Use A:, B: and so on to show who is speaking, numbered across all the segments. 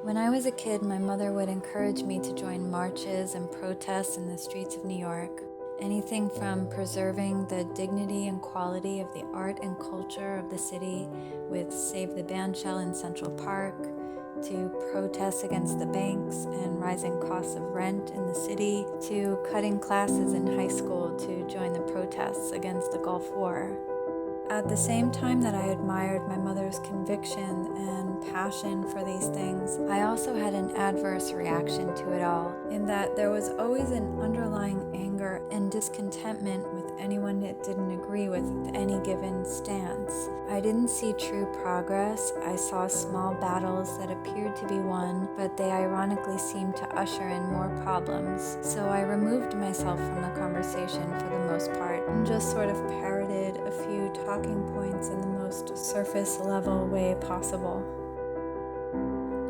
A: When I was a kid, my mother would encourage me to join marches and protests in the streets of New York. Anything from preserving the dignity and quality of the art and culture of the city with Save the Bandshell in Central Park, to protests against the banks and rising costs of rent in the city, to cutting classes in high school to join the protests against the Gulf War. At the same time that I admired my mother's conviction and passion for these things, I also had an adverse reaction to it all, in that there was always an underlying anger and discontentment with anyone that didn't agree with any given stance. I didn't see true progress. I saw small battles that appeared to be won, but they ironically seemed to usher in more problems. So I removed myself from the conversation for the most part and just sort of parroted a few talking points in the most surface level way possible.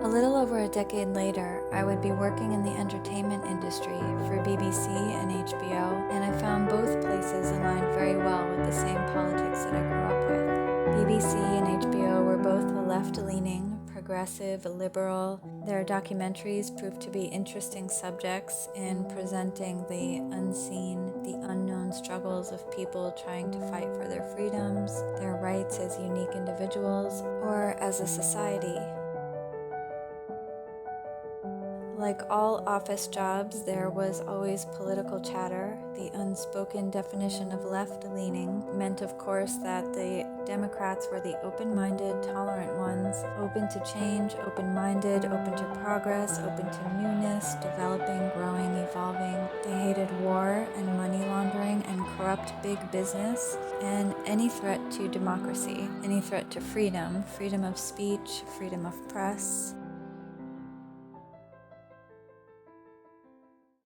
A: A little over a decade later, I would be working in the entertainment industry for BBC and HBO, and I found both places aligned very well with the same politics that I grew up with. BBC and HBO were both left-leaning, progressive, liberal. Their documentaries proved to be interesting subjects in presenting the unseen, the unknown struggles of people trying to fight for their freedoms, their rights as unique individuals, or as a society. Like all office jobs, there was always political chatter. The unspoken definition of left-leaning meant, of course, that the Democrats were the open-minded, tolerant ones, open to change, open-minded, open to progress, open to newness, developing, growing, evolving. They hated war and money laundering and corrupt big business, and any threat to democracy, any threat to freedom, freedom of speech, freedom of press.